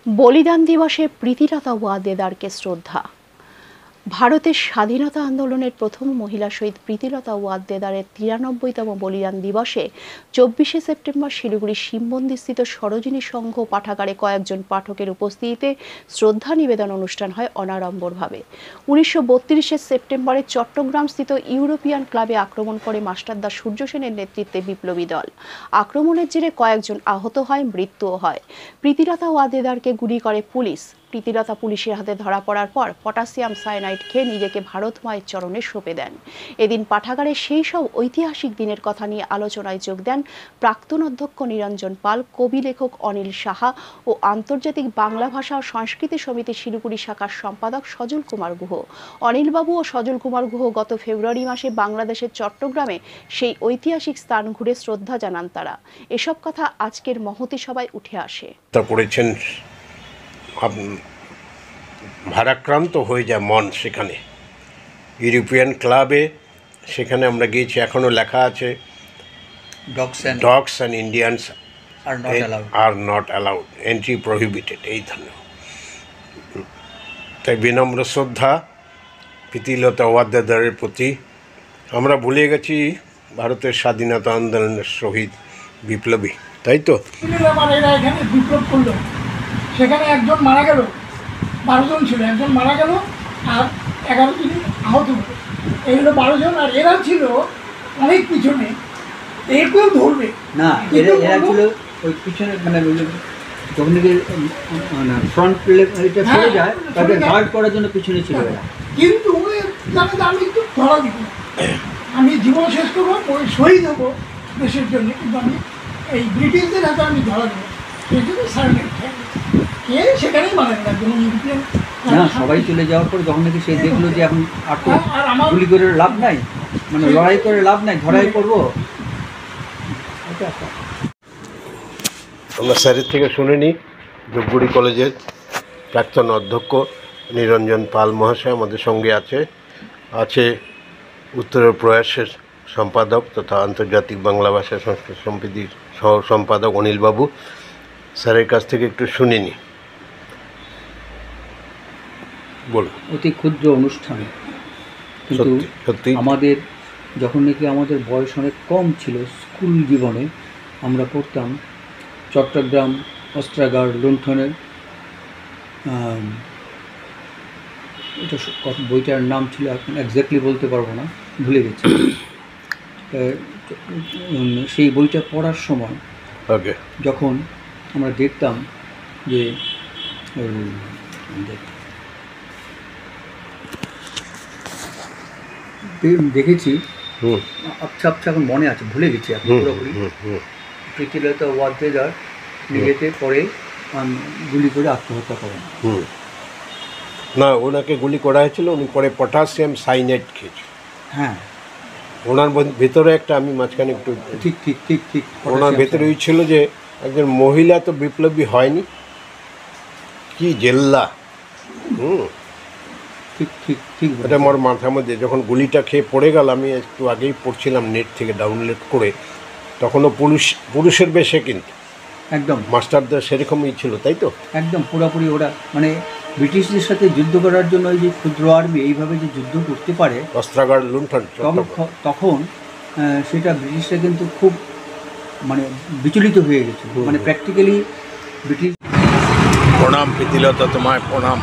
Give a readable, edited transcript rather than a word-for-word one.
বলিদান দিবসে প্রীতিলতা ওয়াদ্দেদারকে শ্রদ্ধা। ভারতের স্বাধীনতা আন্দোলনের প্রথম মহিলা শহীদ প্রীতিলতা ওয়াদ্দেদারের 93তম বলিদান দিবসে 24শে সেপ্টেম্বর শিলিগুড়ির শিবমন্দিরস্থিত সরোজিনী সংঘ পাঠাগারে কয়েকজন পাঠকের উপস্থিতিতে শ্রদ্ধা নিবেদন অনুষ্ঠান হয় অনাড়ম্বরভাবে। 1932 সেপ্টেম্বরে চট্টগ্রামস্থিত ইউরোপিয়ান ক্লাবে আক্রমণ করে মাস্টারদা সূর্য সেনের নেতৃত্বে বিপ্লবী দল। আক্রমণের জেরে কয়েকজন আহত হয়, মৃত্যুও হয়। প্রীতিলতা ওয়াদ্দেদারকে গুলি করে পুলিশ। প্রীতিলতা পুলিশের হাতে ধরা পড়ার পর পটাশিয়াম সায়ানাইড খেয়ে নিজেকে ভারত মায়ের চরণে সঁপে দেন। এদিন পাঠাগারে সেই সব ঐতিহাসিক দিনের কথা নিয়ে আলোচনায় যোগ দেন প্রাক্তন অধ্যক্ষ নিরঞ্জন পাল, কবি লেখক অনিল সাহা ও আন্তর্জাতিক বাংলা ভাষা ও সংস্কৃতি সমিতি শিলিগুড়ি শাখার সম্পাদক সজল কুমার গুহ। অনিলবাবু ও সজল কুমার গুহ গত ফেব্রুয়ারি মাসে বাংলাদেশের চট্টগ্রামে সেই ঐতিহাসিক স্থান ঘুরে শ্রদ্ধা জানান তারা। এসব কথা আজকের মহতী সভায় উঠে আসে। ভারাক্রান্ত হয়ে যায় মন সেখানে ইউরোপিয়ান ক্লাবে। সেখানে আমরা গিয়েছি, এখনও লেখা আছে dogs and Indians are not allowed, entry prohibited, এই ধরনের। তাই বিনম্র শ্রদ্ধা প্রীতিলতা ওয়াদ্দেদারের প্রতি। আমরা ভুলে গেছি ভারতের স্বাধীনতা আন্দোলনের শহীদ বিপ্লবী, তাই তো? এখানে বিপ্লব করলো, সেখানে একজন মারা গেল, 12 জন ছিল, একজন মারা গেল আর 11 জন আহত হলো। এই হলো 12 জন। আর এরা ছিল অনেক পিছনে, এরকেও ধরবে না, এরা ছিল ওই পিছনে, মানে যখন ফ্রন্ট এটা চলে যায় তাদের গার্ড করার জন্য পিছনে ছিল এরা। কিন্তু আমি একটু ধরা দিব না, আমি জীবন শেষ করবো, ওই শহীদ হবো দেশের জন্য, কিন্তু আমি এই ব্রিটিশদের হাতে আমি ধরা দেবো। সেই জন্য সেখানেই মারা গেল ইউরোপিয়ান। না, সবাই চলে যাওয়ার পর যখন নাকি সে দেখলো যে এখন আর তো গুলি করে লাভ নাই, মানে লড়াই করে লাভ নাই, ধরাই করবো। আমরা স্যারের থেকে শুনে নিই। ধূপগুড়ি কলেজের প্রাক্তন অধ্যক্ষ নিরঞ্জন পাল মহাশয় আমাদের সঙ্গে আছে উত্তরের প্রয়াসের সম্পাদক তথা আন্তর্জাতিক বাংলা ভাষা সংস্কৃতি সমিতির সহ সম্পাদক অনিলবাবু। স্যারের কাছ থেকে একটু শুনে নিই, বলুন। অতি ক্ষুদ্র অনুষ্ঠান, কিন্তু সত্যি আমাদের যখন নাকি আমাদের বয়স অনেক কম ছিল, স্কুল জীবনে আমরা পড়তাম চট্টগ্রাম অস্ত্রাগার লুণ্ঠনের, এটা বইটার নাম ছিল, এখন একজ্যাক্টলি বলতে পারবো না, ভুলে গেছি। সেই বইটা পড়ার সময় যখন আমরা দেখতাম যে দেখেছি, আচ্ছা এখন মনে আছে, ভুলে গেছি এখন পুরোপুরি। প্রীতিলতা ওয়াদ্দেদার নিজেতে পরে গুলি করে আত্মহত্যা করেন। না, ওনাকে গুলি করা হয়েছিল, উনি পরে পটাশিয়াম সাইনাইড খেয়েছে। হ্যাঁ, ওনার ভেতরে একটা, আমি মাঝখানে একটু ঠিক ওনার ভেতরে ওই ছিল যে একজন মহিলা তো বিপ্লবী হয়নি, কি জেল্লা। ঠিক এটা আমার মাথার মধ্যে যখন গুলিটা খেয়ে পড়ে গেল, আমি একটু আগেই পড়ছিলাম নেট থেকে ডাউনলোড করে, তখনও পুরুষের বেশে, কিন্তু একদম মাস্টারদের সেরকমই ছিল, তাই তো? একদম পুরোপুরি। ওরা মানে ব্রিটিশদের সাথে যুদ্ধ করার জন্য ওই যে ক্ষুদ্র আর্মি এইভাবে যে যুদ্ধ করতে পারে, অস্ত্রাগার লুণ্ঠন, তখন সেটা ব্রিটিশরা কিন্তু খুব মানে বিচলিত হয়ে গেছে, মানে প্র্যাকটিক্যালি ব্রিটিশ। প্রণাম প্রীতিলতা, তোমায় প্রণাম।